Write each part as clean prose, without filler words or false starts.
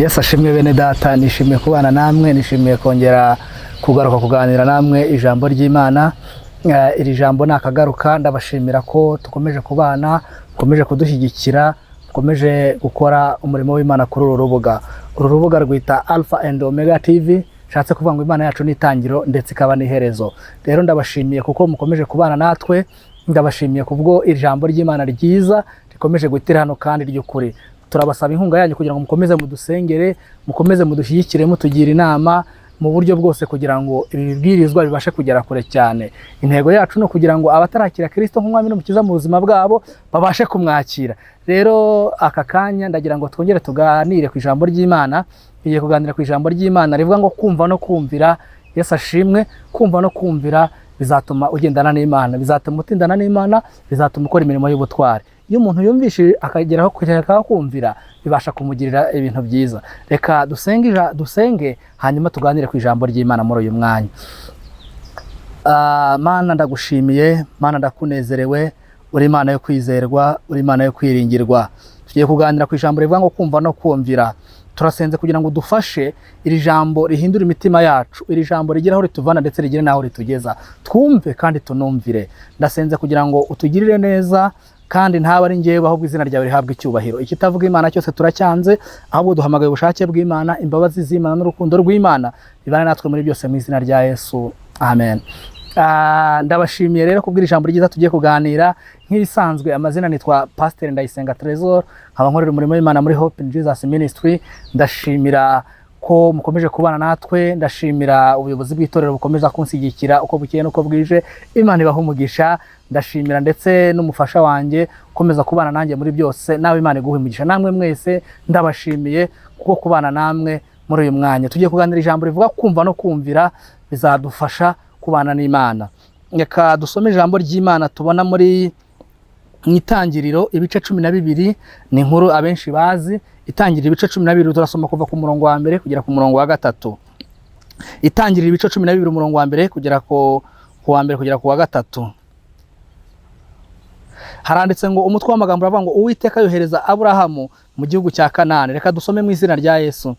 Yesu ashimwe bene data, nishimiye kubana namwe, nishimiye kongera kugaruka kuganira namwe ijambo ry'Imana. Iri jambo nakagaruka, ndabashimira ko tukomeje kubana, mukomeje kudushyigikira, mukomeje gukora umurimo w'Imana kuri uru rubuga. Uru rubuga rwita Alpha and Omega TV, shatse kuvuga ngo Imana yacu ni itangiro ndetse ikaba n'iherezo. Rero ndabashimiye kuko mukomeje kubana natwe, ndabashimiye kubwo ijambo ry'Imana ryiza rikomeje gutira hano kandi ry'ukuri. Turabasaba inkunga yanyu kugira ngo mukomeze mudusengere, mukomeze mudushyigikire, mutugira inama mu buryo bwose kugira ngo ibi bibwirizwa bibashe kugera kure cyane. Intego yacu no kugira ngo abatarakira Kristo nk'umwami n'umukiza mu buzima bwabo babashe kumwakira. Rero aka kanya ndagira ngo twongere tuganire ku ijambo ry'Imana. Igiye kuganira ku ijambo ry'Imana rivuga ngo kumva no kumvira. Yesu ashimwe. Kumva no kumvira bizatuma ugendana n'Imana, bizatuma utindana n'Imana, bizatuma ukora imirimo y'ubutwari. Iyo umuntu yumvishije akageraho kujya kumvira, bibasha kumugirira ibintu byiza. Reka dusenge hanyuma tuganire ku ijambo ry'Imana muri uyu mwanya. Mana ndagushimiye, Mana ndakunezerewe, uri Imana yo kwizerwa, uri Imana yo kwiringirwa. Tugiye kuganira ku ijambo rivuga ngo kumva no kumvira. Turasenze kugira ngo dufashe iri jambo rihindura imitima yacu, iri jambo rigira aho rituvana ndetse rigire naho ritugeza. Twumve kandi tunumvire. Ndasenze kugira ngo utugirire neza kandi ntaba ari ngewe, ahubwo izina ryawe rihabwa icyubahiro. Ikitavuga Imana cyose turacyanze, ahubwo duhamagaye ubushake bw'Imana, imbabazi z'Imana n'urukundo rw'Imana bibane natwe muri byose mu izina rya Yesu, amen. Ndabashimiye rero kubwira ijambo ryiza tugiye kuganira. Nk'ibisanzwe amazina nitwa Pastor Ndayisenga Trésor, nkaba nkorera umurimo w'Imana muri Hope in Jesus Ministry. Ndashimira ko mukomeje kubana natwe, ndashimira ubuyobozi bw'itorero bukomeza kunshyigikira uko bukeye nuko bwije. Imana ibaha umugisha. Ndashimira ndetse n'umufasha wanjye ukomeza kubana nanjye muri byose, nawe Imana iguhe umugisha. Namwe mwese ndabashimiye kuko kubana namwe muri uyu mwanya. Tugiye kuganira ijambo rivuga kumva no kumvira bizadufasha kubana n'Imana. Reka dusome ijambo ry'Imana tubona muri Itangiriro ibice 12. Ni inkuru abenshi bazi. Itangiriro ibice 12 turasoma kuva ku murongo wa mbere kugera ku murongo wa gatatu. Itangiriro ibice 12 umurongo wa mbere kugera ku wa mbere kugera ku wa gatatu. Haranditse ngo umutwe w'amagambo uravuga ngo Uwiteka yohereza Aburahamu mu gihugu cya Kanani. Reka dusome mu izina rya Yesu.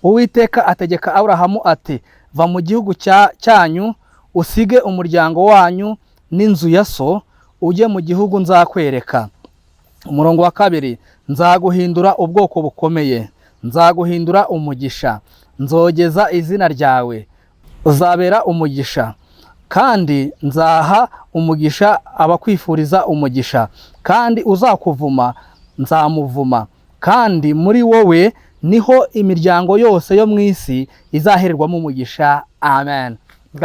Uwiteka ategeka Aburahamu ati, va mu gihugu cyanyu, usige umuryango wanyu n'inzu ya so, ujye mu gihugu nzakwereka. Umurongo wa kabiri, nzaguhindura ubwoko bukomeye, nzaguhindura umugisha, nzogeza izina ryawe, uzabera umugisha, kandi nzaha umugisha abakwifuriza umugisha, kandi uzakuvuma nzamuvuma, kandi muri wowe niho imiryango yose yo mu isi izahererwamo umugisha. Amen.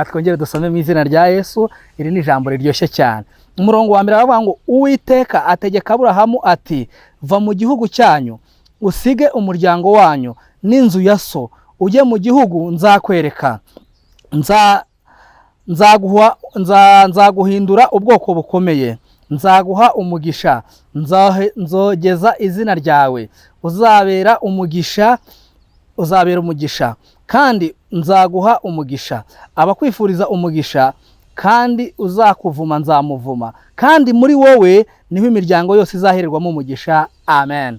Twongere dusome mu izina rya Yesu. Iri ni ijambo riryoshye cyane. Umurongo wa mbere aravuga ngo Uwiteka ategeka Aburahamu ati, va mu gihugu cyanyu, usige umuryango wanyu n'inzu ya so, ujye mu gihugu nzakwereka. Nzaguhindura ubwoko bukomeye, nzaguha umugisha, nzogeza izina ryawe, uzabera umugisha, kandi nzaguha umugisha abakwifuriza umugisha, kandi uzakuvuma nzamuvuma, kandi muri wowe niho imiryango yose izahererwamo umugisha. Amen.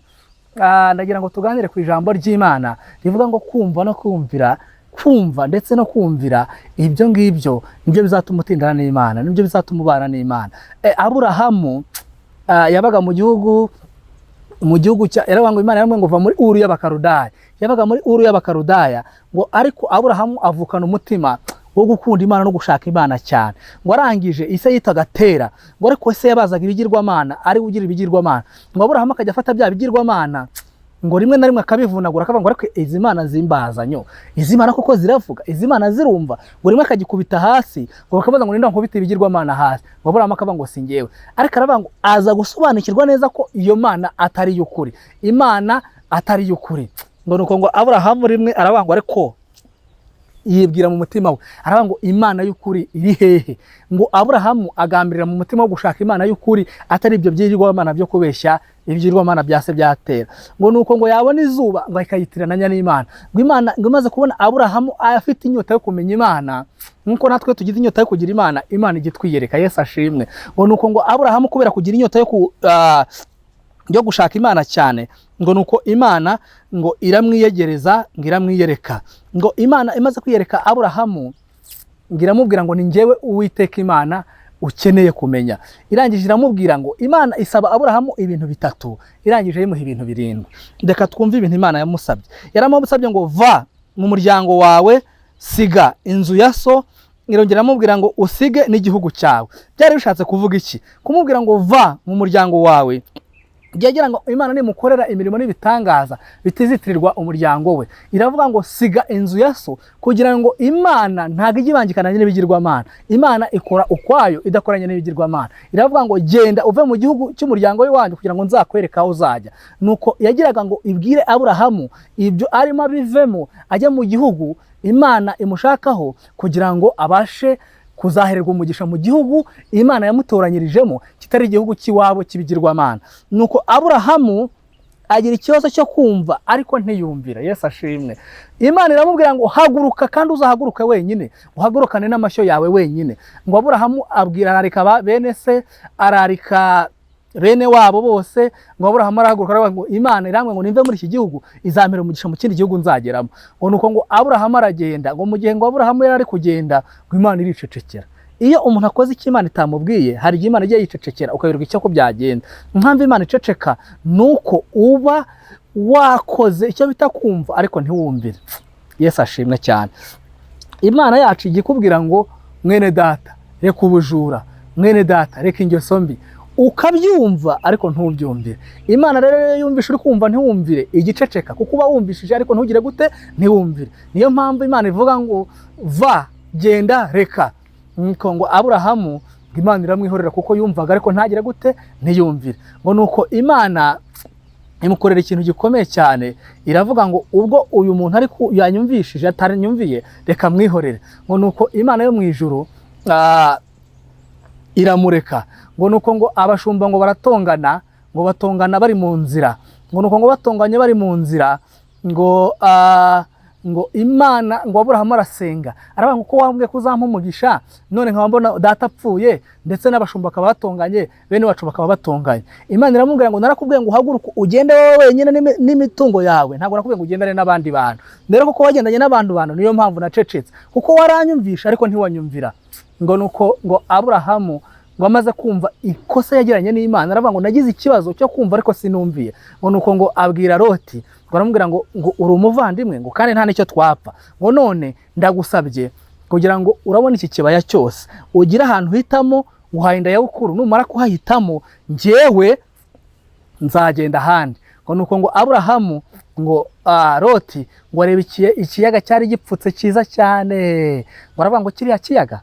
Ndagira ngo tuganire ku ijambo ry'Imana rivuga ngo kumva no kumvira. Kumva ndetse no kumvira, ibyo ngibyo nibyo bizatuma utindana n'Imana, nibyo bizatuma ubana n'Imana. Aburahamu yabaga mu gihugu yaravuga ngo Imana yaramubwiye ngo va muri Uru y'Abakarudaya. Yabaga muri Uru y'Abakarudaya ngo ariko Aburahamu avukana umutima wo gukunda Imana no gushaka Imana cyane. Ngo arangije ise yitaga Tera, ngo ariko ise yabazaga ibigirwamana, ari ugira ibigirwamana. Ngo Aburahamu akajya afata bya bigirwamana, ngo rimwe na rimwe akabivunagura akavuga ngo ariko izi Mana zimbazanyo, izi Mana koko ziravuga, izi Mana zirumva. Ngo rimwe akagikubita hasi, ngo bakabaza ngo ninda nkubita ibigirwamana hasi. Ngo Aburahamu akavuga ngo singewe. Ariko aravuga ngo aza gusobanukirwa neza ko iyo Mana atari y'ukuri, Imana atari y'ukuri. Ngo nuko ngo Aburahamu rimwe aravuga ngo ariko yibwira mu mutima we, aravuga ngo Imana y'ukuri iri hehe? Ngo Aburahamu agambirira mu mutima wo gushaka Imana y'ukuri, atari ibyo byigirwamana byo kubeshya, ibyigirwamana byase byatera. Ngo nuko ngo yabona izuba ngo akayitirana n'Imana. Ngo Imana ngo imaze kubona Aburahamu afite inyota yo kumenya Imana, nkuko natwe tugize inyota yo kugira Imana, Imana igitwiyereka. Yesu ashimwe. Ngo nuko ngo Aburahamu kubera kugira inyota yo gushaka Imana cyane, ngo nuko Imana ngo iramwiyegereza ngo iramwiyereka, ngo Imana imaze kwiyereka Aburahamu ngo iramubwira ngo ni njyewe Uwiteka Imana ukeneye kumenya. Irangije iramubwira ngo Imana isaba Aburahamu ibintu bitatu, irangije yimuha ibintu 7. Reka twumve ibintu Imana yamusabye. Yaramusabye ngo va mu muryango wawe, siga inzu ya so, irongera amubwira ngo usige n'igihugu cyawe. Byari bishatse kuvuga iki? Kumubwira ngo va mu muryango wawe byagira ngo Imana nimukorera imirimo n'ibitangaza bitizitirirwa umuryango we. Iravuga ngo siga inzu ya so, kugira ngo Imana ntago igibangikana n'ibigirwamana. Imana ikora ukwayo idakoranye n'ibigirwamana. Iravuga ngo genda uve mu gihugu cy'umuryango we wanyu kugira ngo nzakwereka aho uzajya. Nuko yagiraga ngo ibwire Aburahamu ibyo arimo abivemo ajya mu gihugu Imana imushakaho, kugira ngo abashe kuzahererwa umugisha mu gihugu Imana yamutoranyirijemo kitari igihugu cy'iwabo kibigirwamana. Nuko Aburahamu agira ikibazo cyo kumva ariko ntiyumvira. Yesu ashimwe. Imana iramubwira ngo haguruka kandi uzahaguruke wenyine, uhagurukane n'amashyo yawe wenyine. Ngo Aburahamu abwira ararika bene se, ararika bene wabo bose, ngo Aburahamu arahaguruka aravuga ngo Imana iramwe ngo nimve muri iki gihugu izampera umugisha mu kindi gihugu nzageramo. Ngo nuko ngo Aburahamu aragenda, ngo mu gihe ngo Aburahamu yari ari kugenda ngo Imana iricecekera. Iyo umuntu akoze icyo Imana itamubwiye, hari igihe Imana igiye yicecekera ukayoberwa icyo ko byagenda. Impamvu Imana iceceka nuko uba wakoze icyo bita kumva ariko ntiwumvire. Yesu ashimwe cyane. Imana yacu igikubwira ngo mwene data reka ubujura, mwene data reka ingeso mbi, ukabyumva ariko ntubyumvire. Imana rero yumvisha uri kumva ntiwumvire, igiceceka kuko uba wumvishije ariko ntugire gute, ntiwumvire. Niyo mpamvu Imana ivuga ngo va, genda, reka. Ngo Aburahamu Imana iramwihorera kuko yumvaga ariko ntagire gute, ntiyumvire. Ngo nuko Imana imukorera ikintu gikomeye cyane, iravuga ngo ubwo uyu muntu ari yanyumvishije atanyumviye reka mwihorere. Ngo nuko Imana yo mu ijuru iramureka. Ngo nuko ngo abashumba ngo baratongana, ngo batongana bari mu nzira. Ngo nuko ngo batonganye bari mu nzira, ngo Imana ngo Aburahamu arasenga aravuga ngo ko wambwiye ko uzampa umugisha, none nkaba mbona data apfuye ndetse n'abashumba bakaba batonganye, bene wacu bakaba batonganye. Imana iramubwira ngo narakubwiye ngo uhaguruke ugende wowe wenyine n'imitungo yawe, ntabwo nakubwiye ngo ugendane n'abandi bantu. Rero kuko wagendanye n'abandi bantu niyo mpamvu nacecetse, kuko waranyumvisha ariko ntiwanyumvira. Ngo nuko ngo Aburahamu ngo amaze kumva ikosa yagiranye n'Imana, aravuga ngo nagize ikibazo cyo kumva ariko sinumviye. Ngo nuko ngo abwira Loti, ngo aramubwira ngo uri umuvandimwe, ngo kandi nta nicyo twapfa, ngo none ndagusabye kugira ngo urabona iki kibaya cyose ugira ahantu hitamo, uhaye inda ya bukuru, numara kuhahitamo njyewe nzagenda ahandi. Ngo nuko ngo Aburahamu ngo Loti ngo areba ikiyaga cyari gipfutse cyiza cyane, ngo aravuga ngo kiriya kiyaga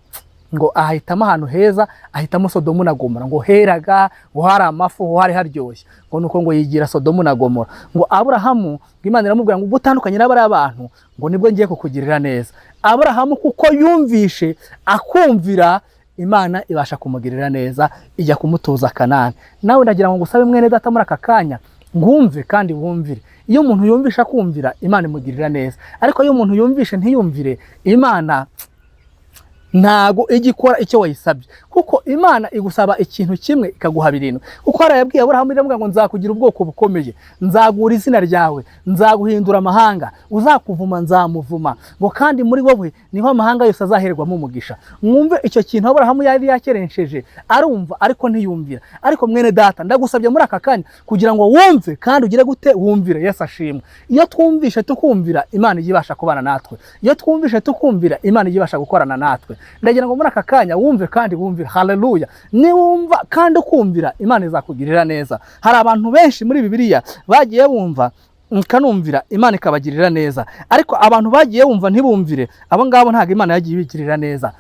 ngo ahitamo ahantu heza, ahitamo Sodomu na Gomora, ngo heraga, ngo hari amafu, ngo hari haryoshye. Ngo nuko ngo yigira Sodomu na Gomora. Ngo Aburahamu ngo Imana iramubwira ngo ubutandukanye n'abari abantu ngo nibwo ngiye kukugirira neza. Aburahamu kuko yumvishe akumvira, Imana ibasha kumugirira neza, ijya kumutoza Kanani. Nawe ndagira ngo ngusabe mwene data muri aka kanya ngumve kandi wumvire. Iyo umuntu yumvisha kumvira, Imana imugirira neza, ariko iyo umuntu yumvishe ntiyumvire, Imana ntago igikora icyo wayisabye, kuko Imana igusaba ikintu kimwe ikaguha 7. Kuko harayabwiye Aburahamu iramubwira ngo nzakugira ubwoko bukomeye, nzagura izina ryawe, nzaguhindura amahanga, uzakuvuma nzamuvuma, ngo kandi muri wowe niho amahanga yose azahererwamo umugisha. Mwumve icyo kintu Aburahamu yari yakerenceje, arumva ariko ntiyumvira. Ariko mwene data ndagusabye muri aka kanya kugira ngo wumve kandi ugire gute, wumvire. Yesu ashimwe. Iyo twumvishe tukumvira, Imana igibasha kubana natwe. Iyo twumvishe tukumvira, Imana igibasha gukorana natwe. Ndagira ngo muri aka kanya wumve kandi wumvire. Haleluya. Niwumva kandi ukumvira, Imana izakugirira neza. Hari abantu benshi muri Bibiliya bagiye bumva kanumvira, Imana ikabagirira neza, ariko abantu bagiye bumva ntibumvire, abo ngabo ntago Imana yagiye ibigirira neza.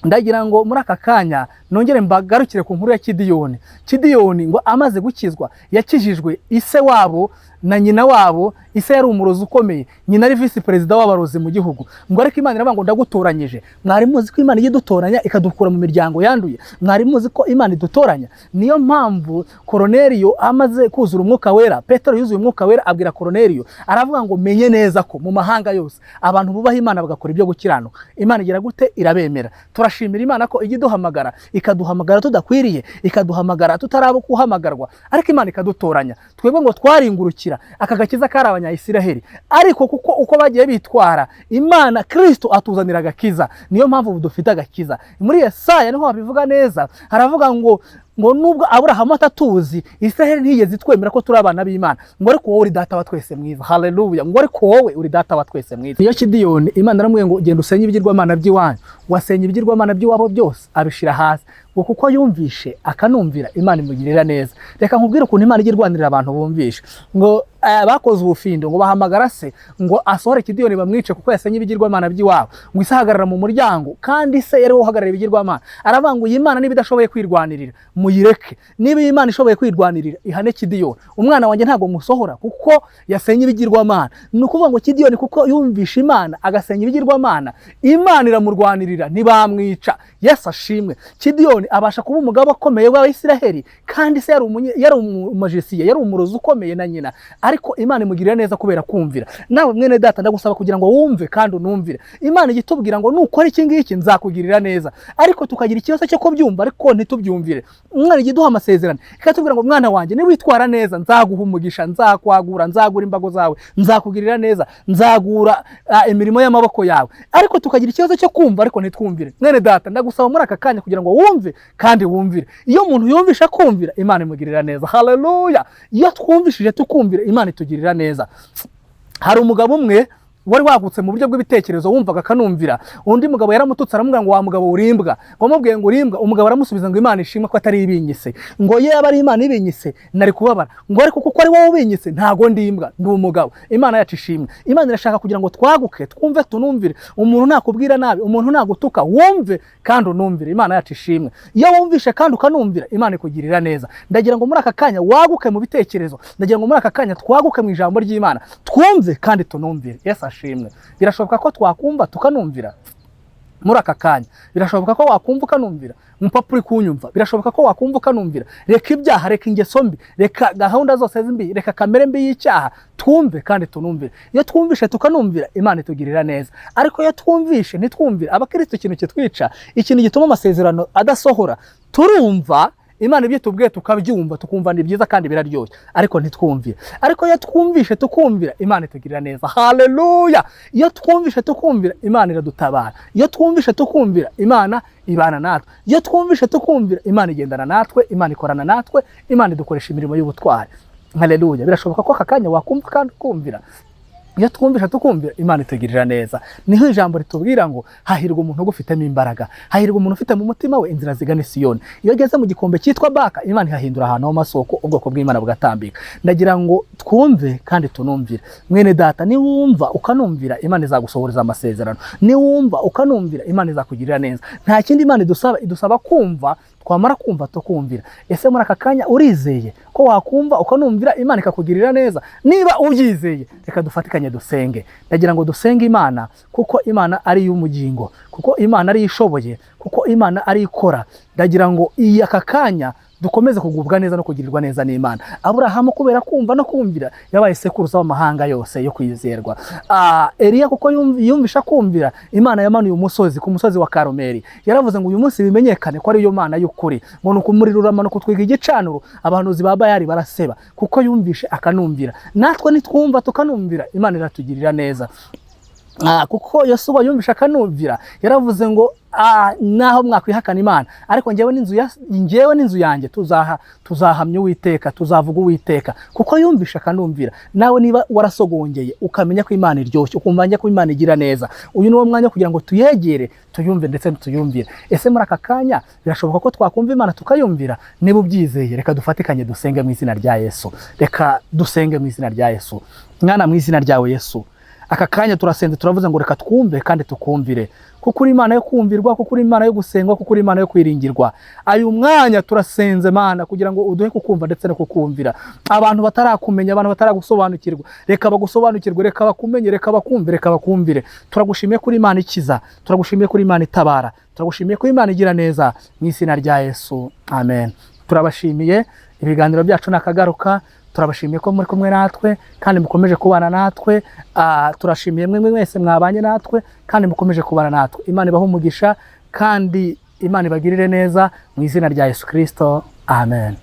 Ndagira ngo muri aka kanya nongere mbagarukire ku nkuru ya Kidiyoni. Kidiyoni ngo amaze gukizwa, yakijijwe ise wabo na nyina wabo ise yari umurozi ukomeye, nyina ari visi perezida w'abarozi mu gihugu, ngo ariko Imana iravuga ngo ndagutoranyije. Mwari muzi ko Imana idutoranya ikadukura mu miryango yanduye? Mwari muzi ko Imana idutoranya? Niyo mpamvu Korneliyo amaze kuzura umwuka wera, Petero yuzuye umwuka wera, abwira Korneliyo aravuga ngo menye neza ko mu mahanga yose abantu bubaha Imana bagakora ibyo gukiranuka, Imana igira gute? Irabemera. Turashimira Imana ko igiduhamagara ikaduhamagara tudakwiriye, ikaduhamagara tutarabo kuhamagarwa, ariko Imana ikadutoranya. Twebwe ngo twaringurukira aka gakiza kari abanyayisiraheli, ariko kuko uko bagiye bitwara Imana Kristo atuzanira agakiza, niyo mpamvu dufite agakiza. Muri Yesaya niho babivuga neza, haravuga ngo nubwo Aburahamu atatuzi, Israheli ntiyigeze itwemera ko turi abana b'Imana, ngo ariko wowe uri data wa twese mwiza. Haleluya! Ngo ariko wowe uri data wa twese mwiza. Niyo Kidiyoni Imana aramubwiye ngo genda usenye ibigirwamana by'iwanyu, wasenye ibigirwamana by'iwabo byose abishira hasi, ngo kuko yumvishe akanumvira Imana imugirira neza. Reka nkubwire ukuntu Imana igirwanirira abantu bumvishe. Ngo bakoze ubufindo ngo bahamagara se ngo asohore Kidiyoni bamwice kuko yasenye ibigirwamana by'iwabo, ngo isahagarara mu muryango, kandi se yari uhagarara ibigirwamana. Aravuga ngo iyi Mana niba idashoboye kwirwanirira muyireke, niba iyi Mana ishoboye kwirwanirira ihane Kidiyoni. Umwana wanjye ntabwo musohora kuko yasenye ibigirwamana. Ni ukuvuga ngo Kidiyoni kuko yumvisha Imana agasenya ibigirwamana, Imana iramurwanirira ntibamwica. Yesu ashimwe. Kidiyoni abasha kuba umugabo akomeye w'Abisiraheli, kandi se yari umumajisiye, yari umurozi ukomeye na nyina, ariko Imana imugirira neza kubera kumvira. Nawe mwene data ndagusaba kugira ngo wumve kandi unumvire. Imana igitubwira ngo nukora iki ngiki nzakugirira neza, ariko tukagira ikibazo cyo kubyumva ariko ntitubyumvire. Umwana igiduha amasezerano ikatubwira ngo mwana wanjye niwitwara neza nzaguha umugisha, nzakwagura, nzagura imbago zawe, nzakugirira neza, nzagura imirimo y'amaboko yawe, ariko tukagira ikibazo cyo kumva ariko ntitwumvire. Mwene data ndagusaba muri aka kanya kugira ngo wumve kandi wumvire. Iyo umuntu yumvisha kumvira Imana imugirira neza. Haleluya! Iyo twumvishije tukumvira Imana itugirira neza. Hari umugabo umwe wari wagutse mu buryo bw'ibitekerezo, wumvaga akanumvira. Undi mugabo yaramututse aramubwira ngo wa mugabo urimbwa, ngo amubwiye ngo urimbwa. Umugabo aramusubiza ngo Imana ishimwe ko atari ibinyise, ngo ye aba ari Imana ibinyise nari kubabara, ngo ariko kuko ari wowe ubinyise ntago ndimbwa, ndi umugabo. Imana yacu ishimwe. Imana irashaka kugira ngo twaguke, twumve, tunumvire. Umuntu nakubwira nabi, umuntu nagutuka, wumve kandi unumvire. Imana yacu ishimwe. Iyo wumvishe kandi ukanumvira Imana ikugirira neza. Ndagira ngo muri aka kanya waguke mu bitekerezo, ndagira ngo muri aka kanya twaguke mu ijambo ry'Imana, twumve kandi tunumvire. Yesu ashimwe. Birashoboka ko twakumva tukanumvira muri aka kanya. Birashoboka ko wakumva ukanumvira. Umupapuro kunyumva, birashoboka ko wakumva ukanumvira. Reka ibyaha, reka ingeso mbi, reka gahunda zose zimbi, reka kamere mbi y'icyaha, twumve kandi tunumvire. Iyo twumvishe tukanumvira Imana itugirira neza, ariko iyo twumvishe ntitwumvire, abakristo ikintu kitwica, ikintu gituma amasezerano adasohora, turumva Imana ibyo tubwiye tukabyumva, tukumva ni byiza kandi biraryoshye, ariko ntitwumvire. Ariko iyo twumvishe tukumvira Imana itugirira neza. Haleluya! Iyo twumvishe tukumvira Imana iradutabara. Iyo twumvishe tukumvira Imana ibana natwe. Iyo twumvishe tukumvira Imana igendana natwe, Imana ikorana natwe, Imana idukoresha imirimo y'ubutwari. Haleluya! Birashoboka ko akanya wakumva kandi kumvira. Iyo twumvisha tukumvira Imana itugirira neza. Niho ijambo ritubwira ngo hahirwa umuntu ugufitemo imbaraga, hahirwa umuntu ufite mu mutima we inzira zigana Siyoni. Iyo ageze mu gikombe cyitwa Baka, Imana ihahindura ahantu h'amasoko, ubwoko bw'Imana bugatambika. Ndagira ngo twumve kandi tunumvire. Mwene data, niwumva ukanumvira Imana izagusohoreza amasezerano, niwumva ukanumvira Imana izakugirira neza. Nta kindi Imana idusaba kumva, twamara kumva tukumvira. Ese muri aka kanya urizeye ko wakumva ukanumvira Imana ikakugirira neza? Niba ubyizeye reka dufatikanye dusenge. Ndagira ngo dusenge Imana, kuko Imana ari y'umugingo, kuko Imana ari ishoboye, kuko Imana ari ikora. Ndagira ngo iyi aka kanya dukomeze kugubwa neza no kugirirwa neza n'Imana. Aburahamu kubera kumva no kumvira yabaye sekuruza w'amahanga yose yo kwizerwa. Eliya kuko yumvisha kumvira Imana yamanuye umusozi ku musozi wa Karumeli. Yaravuze ngo uyu munsi bimenyekane ko ari yo Mana y'ukuri, ngo nuko umuriro uramana kutwiga igicaniro, abahanuzi ba Bayali baraseba, kuko yumvishe akanumvira. Natwe nitwumva tukanumvira Imana iratugirira neza. Kuko Yosuwa yumvisha akanumvira, yaravuze ngo naho mwakwihakana Imana, ariko njyewe n'inzu yanjye tuzahamya Uwiteka, tuzavuga Uwiteka, kuko yumvisha akanumvira. Nawe niba warasogongeye ukamenya ko Imana iryoshye, ukumva ko Imana igira neza, uyu niwo mwanya kugira ngo tuyegere, tuyumve ndetse tuyumvire. Ese muri aka kanya birashoboka ko twakumva Imana tukayumvira? Niba ubyizeye reka dufatikanye dusenge mu izina rya Yesu. Reka dusenge mu izina rya Yesu. Mwana, mu izina ryawe Yesu, aka kanya turasenze turavuze ngo reka twumve kandi tukumvire, kuko uri Imana yo kumvirwa, kuko uri Imana yo gusengwa, kuko uri Imana yo kwiringirwa. Ayo mwanya turasenze Mana kugira ngo uduhe kukumva ndetse no kukumvira. Abantu batarakumenya, abantu bataragusobanukirwa, reka bagusobanukirwe, reka bakumenye, reka bakumve, reka bakumvire. Turagushimiye kuri Imana ikiza, turagushimiye kuri Imana itabara, turagushimiye kuri Imana igira neza, mu izina rya Yesu, amen. Turabashimiye, ibiganiro byacu nakagaruka. Turabashimiye ko muri kumwe natwe kandi mukomeje kubana natwe. Turashimiye mwe mwese mwabanye natwe kandi mukomeje kubana natwe. Imana ibahe umugisha kandi Imana ibagirire neza, mu izina rya Yesu Kristo, amen.